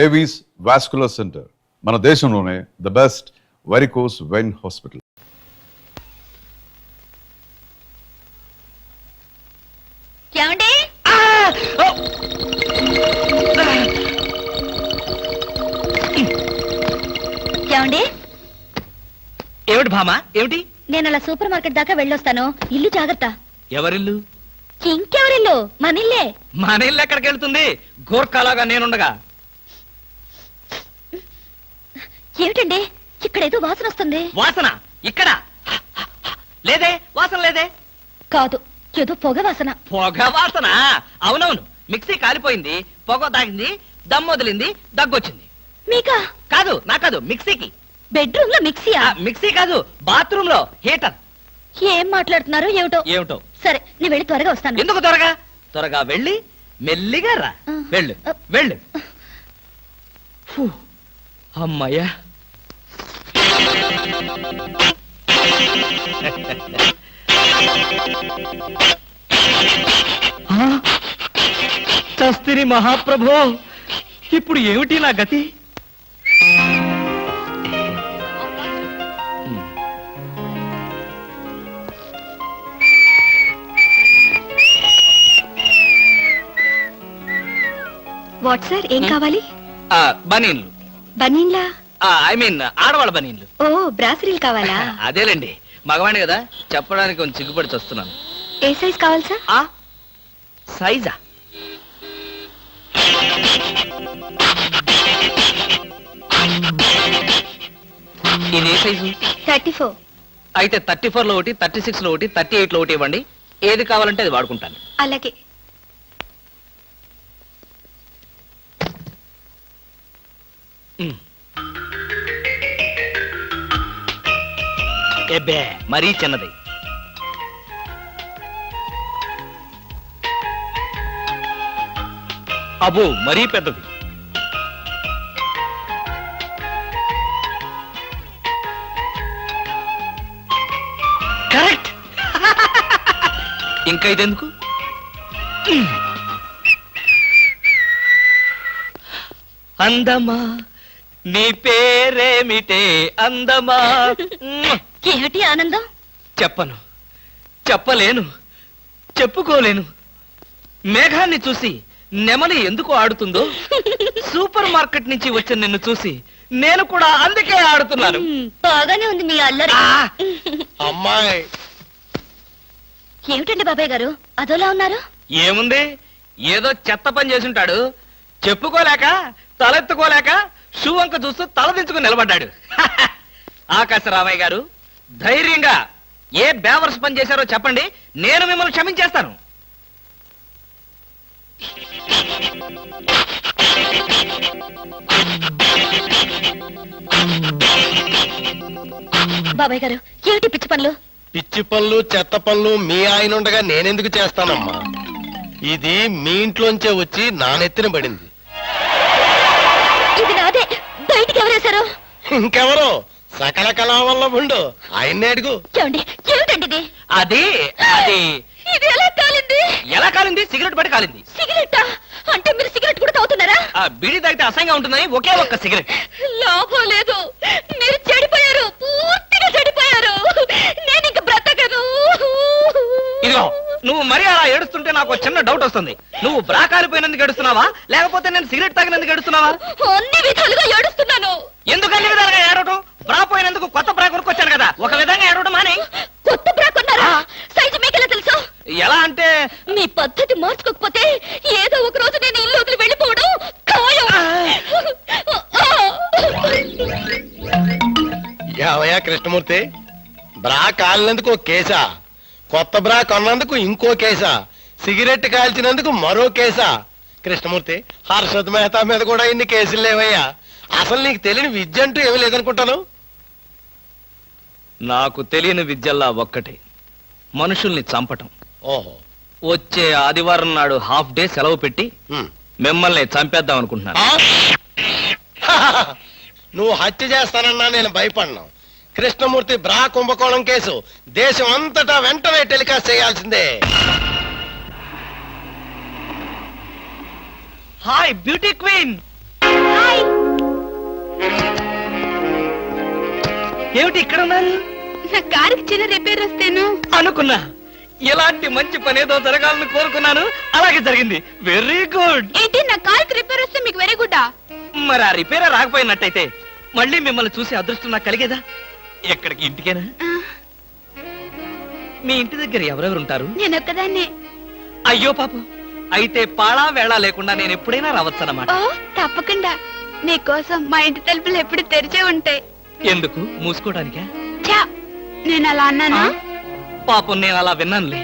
Avis vascular centre మన దేశంలోనే the best varicose vein hospital. ఏమండి? ఏమండి? ఏమిటి భామా, ఏమిటి? నేను అలా సూపర్ మార్కెట్ దాకా వెళ్ళొస్తాను, ఇల్లు జాగ్రత్త. ఎవరిల్లు? ఇంకెవరిల్లు? మన ఇల్లే. మన ఇల్లు ఎక్కడికి వెళ్తుంది? గోర్ఖాలాగా నేనుండగా. ఏమిటండి ఇక్కడ ఏదో వాసన వస్తుంది? వాసన ఇక్కడ లేదే, వాసన లేదే. కాదు, ఏదో పొగ వాసన. పొగ వాసన? అవునవును, మిక్సీ కాలిపోయింది, పొగ తాగింది, దమ్ వదిలింది, దగ్గొచ్చింది. మీకా? కాదు, నా కాదు, మిక్సీకి. బెడ్రూమ్ లో మిక్సీయా? మిక్సీ కాదు, బాత్రూమ్ లో హీటర్. ఏం మాట్లాడుతున్నారు ఏమిటో. ఏమిటో? సరే, నేను వెళ్ళి త్వరగా వస్తాను. ఎందుకు త్వరగా? త్వరగా వెళ్ళి మెల్లిగా రా. వెళ్ళు వెళ్ళు. అమ్మయ్యా. చస్తిని మహాప్రభో, ఇప్పుడు ఏమిటి నా గతి? వాట్ సార్, ఏం కావాలి? బనీన్లు. బనీన్లా? ఐ మీన్ ఆడవాళ్ళ బనీన్లు. ఓ, బ్రాసరీలు కావాలా? అదేలేండి, మగవాణి కదా, చెప్పడానికి కొంచెం సిగ్గుపడి వస్తున్నాను. ఏ సైజ్ కావాలి సార్? సైజా? ఇది ఏ సైజు? 34. అయితే 34 లో ఒకటి, 36 లో ఒకటి, 38 లో ఒకటి ఇవ్వండి. ఏది కావాలంటే అది వాడుకుంటాను. అలాగే. ఎబ్బే, మరీ చిన్నది. అబ్బో, మరీ పెద్దది. కరెక్ట్. ఇంకా ఇదెందుకు? అందమా, నీ పేరేమిటే అందమా? ఏమిటి ఆనందం? చెప్పను, చెప్పలేను, చెప్పుకోలేను. మేఘాన్ని చూసి నెమలి ఎందుకు ఆడుతుందో, సూపర్ మార్కెట్ నుంచి వచ్చిన నిన్ను చూసి నేను కూడా అందుకే ఆడుతున్నాను. బాగానే ఉంది మీ అల్లరి. అమ్మాయి. ఏమిటండి బాబాయ్ గారు అదోలా ఉన్నారు? ఏముంది, ఏదో చెత్త పని చేసుంటాడు, చెప్పుకోలేక తలెత్తుకోలేక షూ వంక చూస్తూ తలదించుకుని నిలబడ్డాడు. ఆకాశరామయ్య గారు, ధైర్యంగా ఏ బేవర్స్ పని చేశారో చెప్పండి, నేను మిమ్మల్ని క్షమించేస్తాను. బాబాయ్ గారు, ఏమిటి పిచ్చి పనులు? పిచ్చి పనులు చెత్త పనులు మీ ఆయన ఉండగా నేనెందుకు చేస్తానమ్మా? ఇది మీ ఇంట్లోంచే వచ్చి నా నెత్తిన పడింది. ఇది నాదే, బయటికి ఎవరేశారు? ఇంకెవరో సకల కళావల్లభుండు, ఆయన్నే అడుగు. ఏమండి, ఏమిటండి ఇది? అది అది ఇది ఎలా కాలింది? ఎలా కాలింది? సిగరెట్ పడి కాలింది. సిగరెట్టా? అంటే మీరు సిగరెట్ కూడా తాగుతున్నారా? బీడీ తాగితే అసహ్యంగా ఉంటుందని ఒకే ఒక్క సిగరెట్. లాభం లేదు, మీరు చెడిపోయారు, పూర్తిగా చెడిపోయారు. నేను ఇంక బ్రతకను. ఇదిగో, నువ్వు మరీ అలా ఏడుస్తుంటే నాకు చిన్న డౌట్ వస్తుంది. నువ్వు బ్రా కాలిపోయినందుకు ఏడుస్తున్నావా, లేకపోతే నేను సిగరెట్ తాగినందుకు ఏడుస్తున్నావా? అన్ని విధాలుగా ఏడుస్తున్నాను. ఎందుకు అన్ని విధాలుగా ఏడవటం? బ్రా పోయినందుకు కొత్త బ్రా కొనుక్కొచ్చాను కదా, ఒక విధంగా ఏడవడం మాని. కొత్త బ్రా కొన్నారా? సైజు మీకెలా తెలుసు? ఎలా అంటే, మీ పద్ధతి మార్చుకోకపోతే ఏదో ఒక రోజు నేను ఇల్లు వదిలి వెళ్ళిపోవడం ఖాయం. ఏవయ్యా కృష్ణమూర్తి, బ్రా కాలినందుకు ఒక కేసా, కొత్త బ్రా కొన్నందుకు ఇంకో కేసా, సిగరెట్ కాల్చినందుకు మరో కేసా? కృష్ణమూర్తి, హర్షద్ మెహతా మీద కూడా ఇన్ని కేసులు లేవయ్యా. అసలు నీకు తెలియని విద్య అంటూ ఏమీ లేదనుకుంటాను. నాకు తెలియని విద్యల్లా ఒక్కటే, మనుషుల్ని చంపటం. ఓహో. వచ్చే ఆదివారం నాడు హాఫ్ డే సెలవు పెట్టి మిమ్మల్ని చంపేద్దాం అనుకుంటున్నాను. నువ్వు హత్య చేస్తానన్నా నేను భయపడ్ను. కృష్ణమూర్తి బ్రా కుంభకోణం కేసు దేశం అంతటా వెంటనే టెలికాస్ట్ చేయాల్సిందే. Hi beauty queen. హాయ్ ఏమిటి ఇక్కడ ఉన్నారు? నా కారుకి చిన్న రిపేర్ వస్తేను. అనుకున్నా ఇలాంటి మంచి పని ఏదో జరగాలని కోరుకున్నాను, అలాగే జరిగింది. Very good. ఏంటి నా కారుకి రిపేర్ వస్తే మీకు వెరీ గుడ్డా? మరి ఆ రిపేర్ రాకపోయినట్టయితే మళ్ళీ మిమ్మల్ని చూసి అదృష్టం నాకు కలిగేదా? ఎక్కడికి? ఇంటికేనా? మీ ఇంటి దగ్గర ఎవరెవరు ఉంటారు? నేను ఒక్కదాన్నే. అయ్యో పాపం, అయితే పాళా వేళ లేకుండా నేను ఎప్పుడైనా రావచ్చన్నమాట. ఓ తప్పకుండా. నీకోసం మా ఇంటి తలుపులు ఎప్పుడు తెరిచే ఉంటాయి. ఎందుకు? మూసుకోవడానికా? చా, నేను అలా అన్నానా? పాపం నేను అలా విన్నానులే.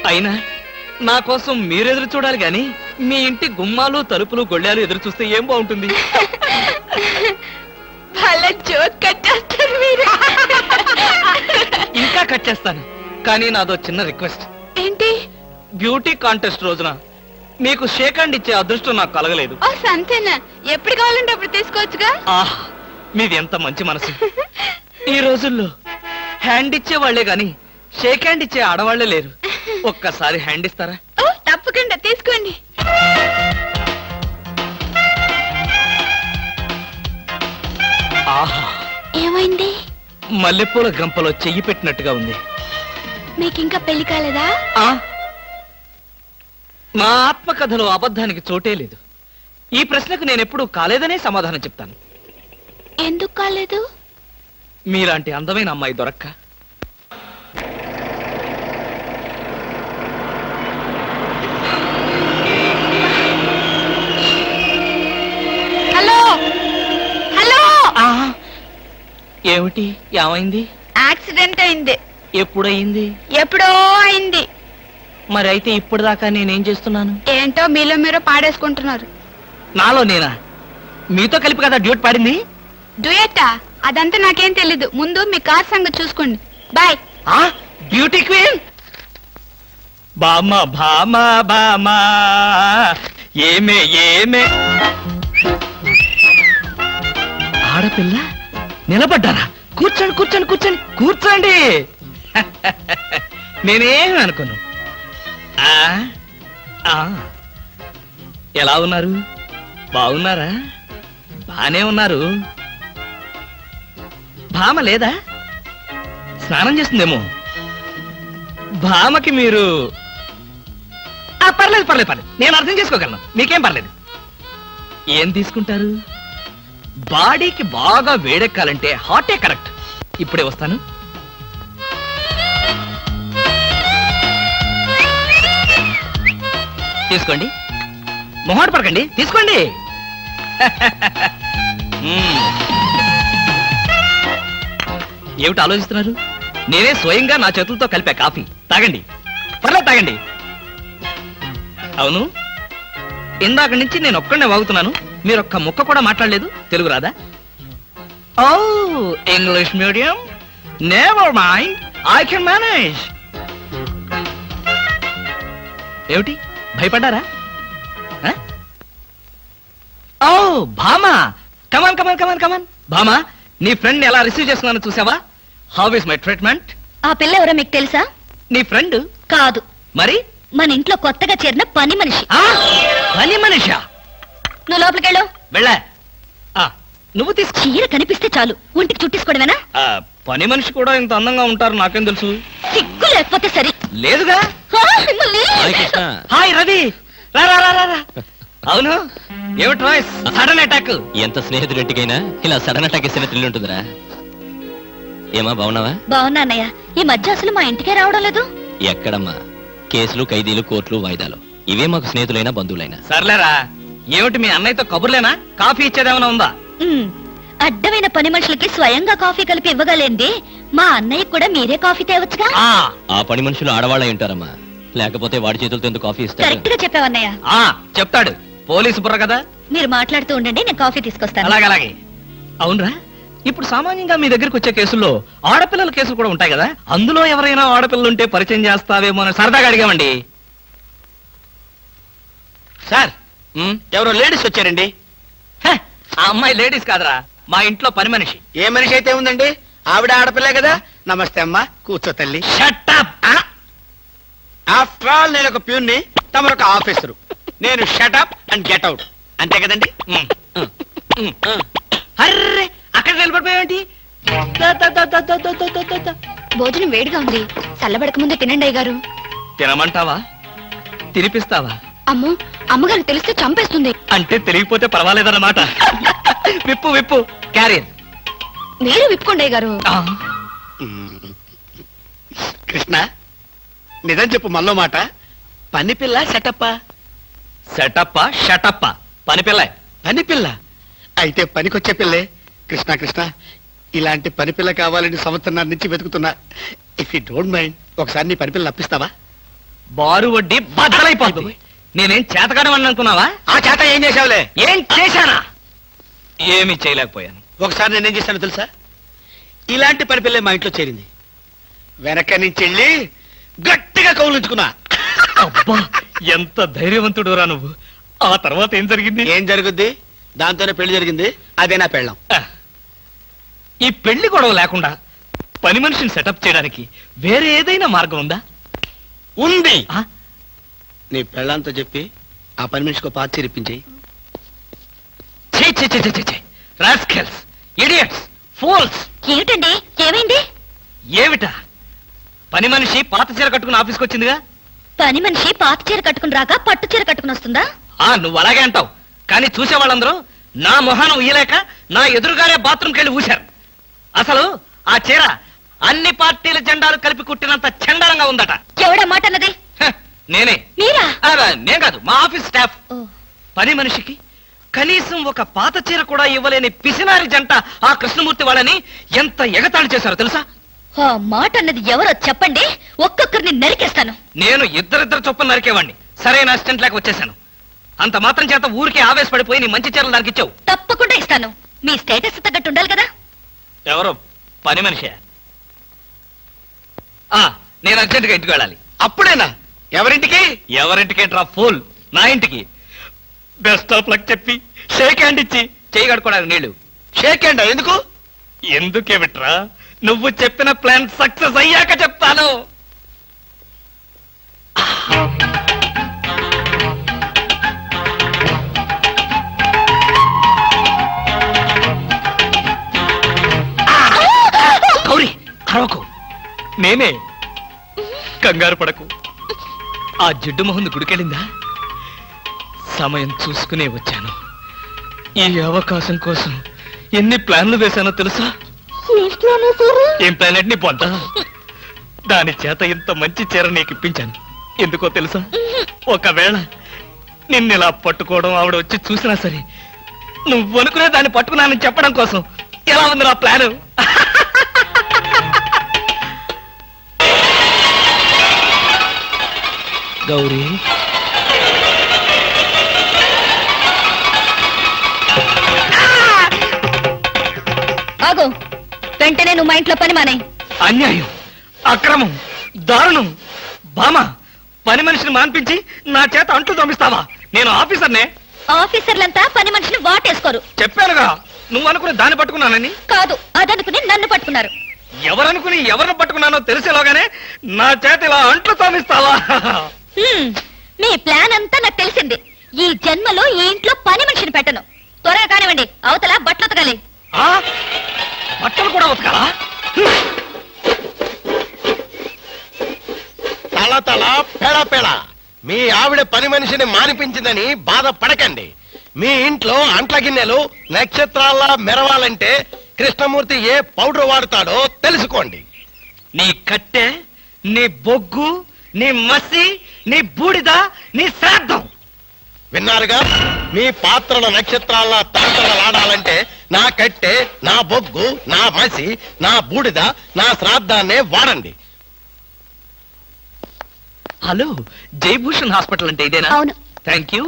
అయినా నా కోసం మీరెదురు చూడాలి గాని మీ ఇంటి గుమ్మాలు తలుపులు గొళ్ళాలు ఎదురు చూస్తే ఏం బాగుంటుంది? భలే జోక్ కట్టేస్తారు మీరు. ఇంకా కట్ చేస్తాను, కానీ నాదో చిన్న రిక్వెస్ట్. ఏంటి? బ్యూటీ కాంటెస్ట్ రోజున మీకు షేక్ హ్యాండ్ ఇచ్చే అదృష్టం నాకు కలగలేదు. ఓ సంతేనా, ఎప్పుడు కావాలంటే అప్పుడు తీసుకోవచ్చుగా. ఆహ్, మీది ఎంత మంచి మనసు. ఈ రోజుల్లో హ్యాండ్ ఇచ్చే వాళ్లే గాని షేక్ హ్యాండ్ ఇచ్చే ఆడవాళ్లే లేరు. ఒక్కసారి హ్యాండ్ ఇస్తారా? ఓ తప్పకుండా తీసుకోండి. ఆహా, ఏమైంది? మల్లెపూల గంపలో చెయ్యి పెట్టినట్టుగా ఉంది. మీకింకా పెళ్లి కాలేదా? ఆ, నా ఆత్మకథలో అబద్ధానికి చోటే లేదు. ఈ ప్రశ్నకు నేనెప్పుడు కాలేదనే సమాధానం చెప్తాను. ఎందుకు కాలేదు? మీలాంటి అందమైన అమ్మాయి దొరక్క. Hello hello. ఆ, ఏమిటి? ఏమైంది? యాక్సిడెంట్ అయింది. ఎప్పుడయింది? ఎప్పుడో అయింది. మరి అయితే ఇప్పుడు దాకా నేనేం చేస్తున్నాను? ఏంటో మీలో మీరు పాడేసుకుంటున్నారు. నాలో నేనా? మీతో కలిపి కదా డ్యూట్ పాడింది. డ్యూయట్టా? అదంతా నాకేం తెలీదు. ముందు మీ కార్ సంగతి చూసుకోండి. బాయ్. ఆ, బ్యూటీ క్వీన్. బామా బామా బామా ఏమే ఏమే. ఆడపిల్ల నిలబడ్డారా? కూర్చోండి కూర్చోండి కూర్చోండి కూర్చోండి. నేనేమి అనుకోను. ఆ, ఆ, ఎలా ఉన్నారు? బాగున్నారా? బానే ఉన్నారు. భామ లేదా? స్నానం చేస్తుందేమో. భామకి మీరు పర్లేదు పర్లేదు పర్లేదు, నేను అర్థం చేసుకోగలను. మీకేం పర్లేదు. ఏం తీసుకుంటారు? బాడీకి బాగా వేడెక్కాలంటే హాటే కరెక్ట్. ఇప్పుడే వస్తాను. తీసుకోండి, మొహాట పడకండి, తీసుకోండి. ఏమిటి ఆలోచిస్తున్నారు? నేనే స్వయంగా నా చేతులతో కలిపా కాఫీ. తాగండి, పర్లేదు తాగండి. అవును, ఇందాక నుంచి నేను ఒక్కడే వాగుతున్నాను, మీరు ఒక్క ముక్క కూడా మాట్లాడలేదు. తెలుగు రాదా? ఓ, English medium. Never mind, I can manage. ఏమిటి, భయపడ్డారా? ఓ భామా, కమాన్ కమాన్ కమాన్ కమాన్. భామా, నీ ఫ్రెండ్ ఎలా రిసీవ్ చేస్తున్నానో చూసావా? How is my treatment? ఆ పిల్ల ఎవరో మీకు తెలుసా? నీ ఫ్రెండ్ కాదు, మరి మన ఇంట్లో కొత్తగా చేరిన పని మనిషి. ఆ, పని మనిషా? నువ్వు లోపలికెళ్ళు. వెళ్ళా. నువ్వు తీసుకో. చీర కనిపిస్తే చాలు ఒంటికి చుట్టేసుకోవడమేనా? పని మనిషి కూడా ఇంత అందంగా ఉంటారు నాకేం తెలుసు. సిగ్గు లేకపోతే సరి. లేదుగా. హాయ్ రవి, రా రా రా రా రా. అవును, ఏమిటి వాయిస్? Sudden attack. ఎంత స్నేహితుడింటికైనా ఇలా సడన్ అటాక్ ఇస్తే థ్రిల్ ఉంటుందిరా. ఏమా, బాగున్నావా? బాగున్నా అన్నయ్య. ఈ మధ్య అసలు మా ఇంటికే రావడం లేదు. ఎక్కడమ్మా, కేసులు, ఖైదీలు, కోర్టులు, వాయిదాలు, ఇవే మాకు స్నేహితులైనా బంధువులైనా. సర్లేరా, ఏమిటి మీ అన్నయ్యతో కబుర్లేనా? కాఫీ ఇచ్చేదేమైనా ఉందా? అడ్డమైన పని మనుషులకి స్వయంగా కాఫీ కలిపి ఇవ్వగలేంది మా అన్నయ్య కూడా మీరే కాఫీ తేవచ్చుగా. ఆ పని మనుషులు ఆడవాళ్ళై ఉంటారమ్మా, లేకపోతే వాడి చేతులతో ఎందుకు కాఫీ ఇస్తారు? కరెక్ట్ గా చెప్పావన్నయ్య. చెప్తాడు, పోలీసు బుర్ర కదా. మీరు మాట్లాడుతూ ఉండండి, నేను కాఫీ తీసుకొస్తాను. అలాగే అలాగే. అవునరా, ఇప్పుడు సామాన్యంగా మీ దగ్గరికి వచ్చే కేసుల్లో ఆడపిల్లల కేసులు కూడా ఉంటాయి కదా. అందులో ఎవరైనా ఆడపిల్లలు ఉంటే పరిచయం చేస్తావేమో అని సరదాగా అడిగామండి. సార్, ఎవరో లేడీస్ వచ్చారండి. ఆ అమ్మాయి లేడీస్ కాదురా, మా ఇంట్లో పని మనిషి. ఏ మనిషి అయితే ఉందండి, ఆవిడ ఆడపిల్లే కదా. నమస్తే అమ్మా, కూర్చో తల్లి. Shut up. ఆఫ్టర్ ఆల్ నేను ఒక ప్యూన్ని, తమరు ఒక ఆఫీసరు. నేను shut up and get out, అంతే కదండి. అర్రే, అక్కడ నిలబడిపోయావేంటి? భోజనం వేడిగా ఉంది, చల్లబడక ముందే తినండి అయ్యగారు. తినమంటావా? తినిపిస్తావా? అమ్మో, అమ్మగారికి తెలిస్తే చంపేస్తుంది. అంటే తెలియకపోతే పర్వాలేదన్నమాట. విప్పు విప్పు క్యారియర్. మీరు విప్పుకోండి అయ్యగారు. కృష్ణ, నిజం చెప్పు మనలో మాట. పని పిల్ల సెటప్ప? సెటప్ప షటప్ప. పని పిల్ల. పని పిల్ల అయితే పనికొచ్చే పిల్లే. కృష్ణ కృష్ణ, ఇలాంటి పని పిల్ల కావాలని సంవత్సరం నుంచి వెతుకుతున్నా. ఇఫ్ యూ డోంట్ మైండ్, ఒకసారి నీ పని పిల్ల అప్పిస్తావా? బారు వడ్డీ బద్దలైపోతుంది. నేనేం చేతకాడమని అనుకున్నావా? ఆ చేత ఏం చేసావులే? ఏం చేశానా? ఏమీ చేయలేకపోయాను. ఒకసారి నేనేం చేశానో తెలుసా? ఇలాంటి పని పిల్లే మా ఇంట్లో చేరింది. వెనక నుంచి వెళ్ళి గట్టిగా కౌలించుకున్నా. అబ్బా, ఎంత ధైర్యవంతుడు రా నువ్వు. ఆ తర్వాత ఏం జరిగింది? ఏం జరుగుద్ది? దాంతోనే పెళ్లి జరిగింది. అదే నా పెళ్ళం. ఈ పెళ్లి గొడవ లేకుండా పని మనిషిని సెటప్ చేయడానికి వేరే ఏదైనా మార్గం ఉందా? ఉంది. ఆ? నీ పెళ్ళంతో చెప్పి ఆ పని మనిషికి పాత చేరిపించి. ఛీ, ఛీ, ఛీ, ఛీ, ఛీ, ఛీ. Rascals, idiots, fools. ఏమిటండి, ఏమైంది? ఏమిటా? పని మనిషి పాత చీర కట్టుకుని ఆఫీస్కి వచ్చిందిగా. పని మనిషి పాత చీర కట్టుకుని రాక పట్టు చీర కట్టుకుని వస్తుందా? నువ్వు అలాగే అంటావు, కానీ చూసే వాళ్ళందరూ నా మొహానం ఊయలేక నా ఎదురుగానే బాత్రూమ్కి వెళ్ళి ఊశారు. అసలు ఆ చీర అన్ని పార్టీల జెండాలు కలిపి కుట్టినంత చండాలంగా ఉందట. ఎవడా మాట అన్నది? హ, నేనే. మీరా? నేను కాదు, మా ఆఫీస్ స్టాఫ్. ఓ, పని మనిషికి కనీసం ఒక పాత చీర కూడా ఇవ్వలేని పిసినారి జంట ఆ కృష్ణమూర్తి వాళ్ళని ఎంత ఎగతాళి చేశారో తెలుసా? ఆ మాట అన్నది ఎవరో చెప్పండి, ఒక్కొక్కరిని నరికేస్తాను. నేను ఇద్దరిద్దరు చొప్పున నరికేవాడిని. సరైన అసిస్టెంట్ లేక వచ్చేసాను. అంత మాత్రం చేత ఊరికే ఆవేశపడిపోయి నీ మంచి చీరలు దానికి ఇచ్చావు. తప్పకుండా ఇస్తాను. మీ స్టేటస్ తగ్గట్టు ఉండాలి కదా. ఎవరు? పని మనిషి. నేను అర్జెంటుగా ఇంటికి వెళ్ళాలి. అప్పుడేనా? ఎవరింటికి? ఎవరింటికేంట్రా ఫూల్? నా ఇంటికి. బెస్ట్ ఆఫ్ లక్ చెప్పి షేక్ హ్యాండ్ ఇచ్చి చేయి కడుకోవడానికి నీళ్లు. షేక్ హ్యాండ్ ఎందుకు? ఎందుకే విట్రా, నువ్వు చెప్పిన ప్లాన్ సక్సెస్ అయ్యాక చెప్తాను. గౌరీ, అరవకు. నేనే. కంగారు పడకు. ఆ జిడ్డు మొహంది గుడికెళ్ళిందా? సమయం చూసుకునే వచ్చాను. ఈ అవకాశం కోసం ఎన్ని ప్లాన్లు వేశానో తెలుసా? ఏం ప్లాన్ అంటే నీ పొంత? దాని చేత ఇంత మంచి చీర నీకు ఇప్పించాను. ఎందుకో తెలుసా? ఒకవేళ నిన్నిలా పట్టుకోవడం ఆవిడ వచ్చి చూసినా సరే, నువ్వు అనుకునే దాన్ని పట్టుకున్నానని చెప్పడం కోసం. ఎలా ఉంది నా ప్లాను? గౌరీ, ఆగు. వెంటనే నువ్వు మా ఇంట్లో పని మానే. అన్యాయం, అక్రమం, దారుణం. బామ, పని మనిషిని మాన్పించి నా చేత అంట్లు తోమిస్తావా? నేను ఆఫీసర్నే. ఆఫీసర్లంతా పని మనిషిని వాటేసుకోరు. చెప్పానుగా, నువ్వు అనుకుని దాన్ని పట్టుకున్నానని. కాదు, అదనుకుని నన్ను పట్టుకున్నారు. ఎవరనుకుని ఎవరిని పట్టుకున్నానో తెలిసేలోగానే నా చేత ఇలా అంట్లు తోమిస్తావా? మీ ప్లాన్ అంతా నాకు తెలిసింది. ఈ జన్మలో ఈ ఇంట్లో పని మనిషిని పెట్టను. త్వరగా కానివ్వండి, అవతల బట్టలు ఉతకాలి. బట్టలు కూడా ఉతకాలా? తల తల పెడ పెడ మీ ఆవిడ పని మనిషిని మానిపించిందని బాధపడకండి. మీ ఇంట్లో అంట్ల గిన్నెలు నక్షత్రాల్లా మెరవాలంటే కృష్ణమూర్తి ఏ పౌడర్ వాడతాడో తెలుసుకోండి. నీ కట్టె, నీ బొగ్గు, నీ మసి, నీ బూడిద, నీ శ్రాద్ధం. విన్నారుగా? మీ పాత్రల నక్షత్రాల్లా తలతలలాడాలంటే నా కట్టె, నా బొగ్గు, నా మసి, నా బూడిద, నా శ్రాద్ధాన్నే వాడండి. హలో, జయభూషణ్ హాస్పిటల్ అంటే ఇదేనా? అవును. Thank you.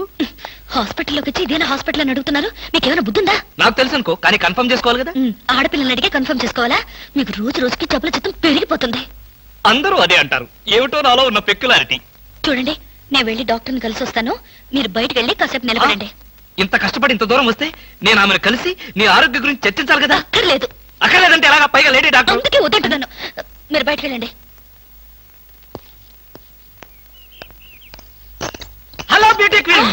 హాస్పిటల్లోకి వచ్చి ఇదేనా హాస్పిటల్ అని అడుగుతున్నారు? మీకేమైనా బుద్ధుందా? నాకు తెలుసు అనుకో, కానీ కన్ఫర్మ్ చేసుకోవాలి కదా. ఆడపిల్లలు అడిగే కన్ఫర్మ్ చేసుకోవాలా? మీకు రోజు రోజుకి జబ్బుల చిత్తం పెరిగిపోతుంది. అందరూ అదే అంటారు. ఏమిటో నాలో ఉన్న పెక్యులారిటీ. చూడండి, నేను వెళ్ళి డాక్టర్ని కలిసి వస్తాను. మీరు బయటకు వెళ్ళి కాసేపు నిలబడండి. ఇంత కష్టపడి ఇంత దూరం వస్తే నేను ఆమెను కలిసి నీ ఆరోగ్య గురించి చర్చించాలి కదా. అక్కర్లేదు. అక్కర్లేదంటే ఎలాగా? పైగా లేడీ డాక్టర్. అందుకే వద్దంటున్నాను. మీరు బయటకు వెళ్ళండి. Hello beauty queen.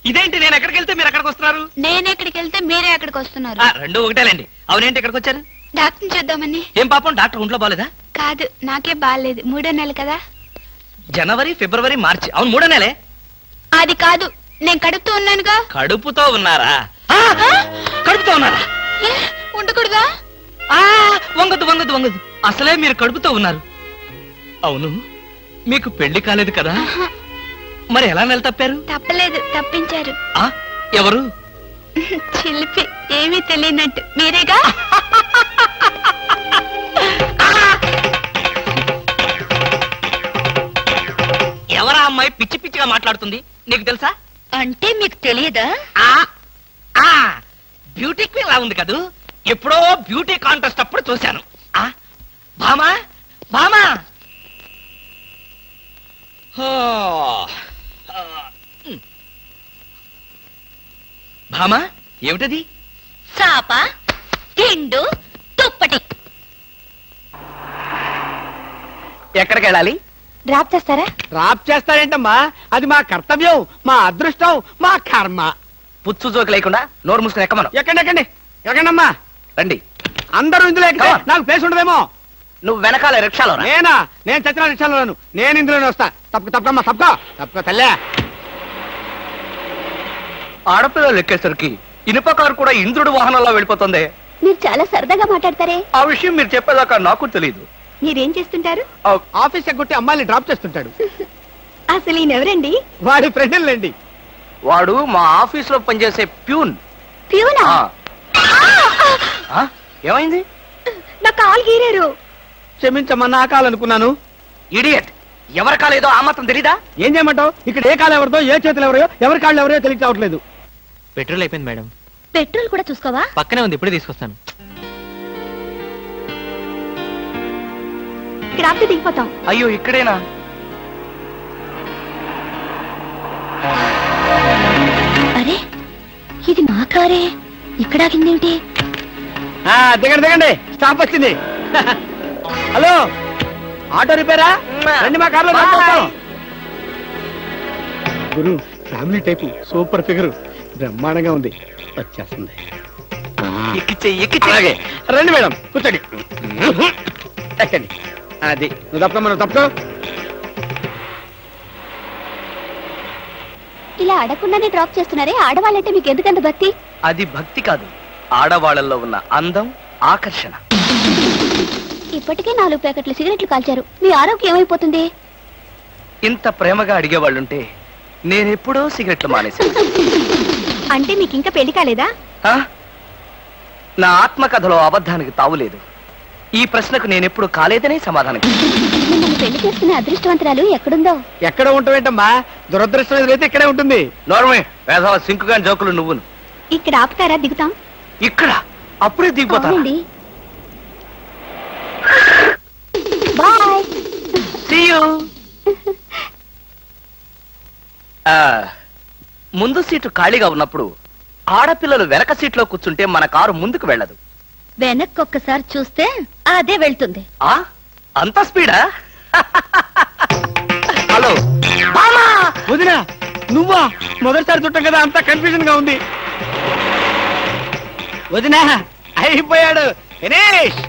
ఇదేంటి, నేను ఎక్కడికి వెళ్తే మీరు ఎక్కడికి వస్తున్నారు? నేను ఎక్కడికి వెళ్తే మీరే ఎక్కడికి వస్తున్నారు. రెండు ఒకటేలేండి. అవునేంటి ఎక్కడికి వచ్చారు? డాక్టర్ చూద్దామని. ఏం పాపం డాక్టర్ ఒంట్లో బాలేదా? కాదు, నాకే బాగాలేదు. 3వ నెల కదా. జనవరి, ఫిబ్రవరి, మార్చి, అవును 3వ నెలే. అది కాదు, నేను కడుపుతూ ఉన్నానుగా. కడుపుతో ఉన్నారా? కడుపుతో ఉన్నారా? ఏ, ఉండకూడదా? వంగదు వంగదు వంగదు, అసలే మీరు కడుపుతో ఉన్నారు. అవును, మీకు పెళ్లి కాలేదు కదా, మరి ఎలా నెల తప్పారు? తప్పలేదు, తప్పించారు. ఎవరు? చిలిపి, ఏమీ తెలియనట్టు. మీరేగా? ఎవరా అమ్మాయి పిచ్చి పిచ్చిగా మాట్లాడుతుంది? నీకు తెలుసా? అంటే మీకు తెలియదా? బ్యూటీ క్వీన్ లా ఉంది కదూ, ఎప్పుడో బ్యూటీ కాంటెస్ట్ అప్పుడు చూశాను. భామా భామా, భామా ఏమిటది? చాప, తిండు, తుప్పటి. ఎక్కడికి వెళ్ళాలి? డ్రాప్ చేస్తారా? డ్రాప్ చేస్తారేంటమ్మా, అది మా కర్తవ్యం, మా అదృష్టం, మా కర్మ. పుచ్చు జోకి లేకుండా నోరు మూసుకుని ఎక్కమను. ఎక్కండి ఎక్కండమ్మా. రండి. అందరూ ఇందులో ఎక్కితే Come on. నాకు ప్లేస్ ఉండదేమో. నువ్వు వెనకాల రిక్షాలో రా. నేనా? నేను చచ్చిన రిక్షాలోను, నేను ఇందులోనే వస్తా. తప్పకమ్మా, తప్పుకో తల్లే. ఆడపిల్లలు ఎక్కేసరికి ఇనుప కారు కూడా ఇంద్రుడు వాహనంలో వెళ్ళిపోతుంది. మీరు చాలా సరదాగా మాట్లాడతారే. ఆ విషయం మీరు చెప్పేదాకా నాకు తెలియదు. మీరేం చేస్తుంటారు? ఆఫీస్ ఎగ్గొట్టి అమ్మాయిని డ్రాప్ చేస్తుంటాడు. అసలు ఈయనెవరండి? వాడి ఫ్రెండ్లండి. వాడు మా ఆఫీస్ లో పనిచేసే ప్యూన్. ప్యూనా? ఏమైంది? నా కాలు గీరారు. క్షమించమ్మా, నా కాలనుకున్నాను. ఇడియట్, ఎవరి కాలేదో ఆ మాత్రం తెలీదా? ఏం చేయమంటావు? ఇక్కడ ఏ కాలు ఎవరిదో, ఏ చేతులు ఎవరో, ఎవరి కాళ్ళు ఎవరో తెలియక రావట్లేదు. పెట్రోల్ అయిపోయింది మేడం. పెట్రోల్ కూడా చూసుకోవా? పక్కనే ఉంది, ఇప్పుడే తీసుకొస్తాను. ఇక్కడ ఆపితే దిగిపోతాం. అయ్యో, ఇక్కడేనా? అరే, ఇది మా కారే. ఇక్కడ ఆగిందేమిటి? దిగండి, స్టాప్ వచ్చింది. హలో, ఆటో రిపేరా? రండి, మా కార్లో డ్రాప్ చేస్తాం. గురు, ఫ్యామిలీ టైపు, సూపర్ ఫిగర్, బ్రహ్మాండంగా ఉంది. వచ్చేస్తుంది. అలాగే రండి మేడం, కూర్చోండి. ఎక్కండి. అది నువ్వు తప్పుకో. ఇలా అడగకుండానే డ్రాప్ చేస్తున్నారే, ఆడవాళ్ళంటే మీకు ఎందుకంత భక్తి? అది భక్తి కాదు, ఆడవాళ్ళల్లో ఉన్న అందం, ఆకర్షణ. ఇప్పటికే 4 ప్యాకెట్లు సిగరెట్లు కాల్చారు. మీ ఆరోగ్యం ఏమైపోతుంది? ఇంత ప్రేమగా అడిగేవాళ్ళుంటే నేనెప్పుడో సిగరెట్లు మానేశాను. అంటే మీకు ఇంకా పెళ్లి కాలేదా? నా ఆత్మకథలో అబద్ధానికి తావులేదు. ఈ ప్రశ్నకు నేనెప్పుడు కాలేదనే సమాధానం. మిమ్మల్ని పెళ్లి చేసుకునే అదృష్టవంతరాలు ఎక్కడుందో. ఎక్కడ ఉంటావేంటమ్మా, దురదృష్టం ఎదురైతే ఇక్కడే ఉంటుంది. నోర్మే, వేసవ సింకుగా జోకులు నువ్వును. ఇక్కడ ఆపుతారా? దిగుతాం. ఇక్కడ అప్పుడే దిగిపోతా. అవునండి. బాయ్. See you. ముందు సీటు ఖాళీగా ఉన్నప్పుడు ఆడపిల్లలు వెనక సీట్లో కూర్చుంటే మన కారు ముందుకు వెళ్ళదు. వెనక్కి ఒక్కసారి చూస్తే అదే వెళ్తుంది. అంత స్పీడా? హలో వదినా, నువ్వా? మొదటిసారి చుట్టం కదా, అంతా కన్ఫ్యూజన్ గా ఉంది. వదినా, అయిపోయాడు, ఫినిష్.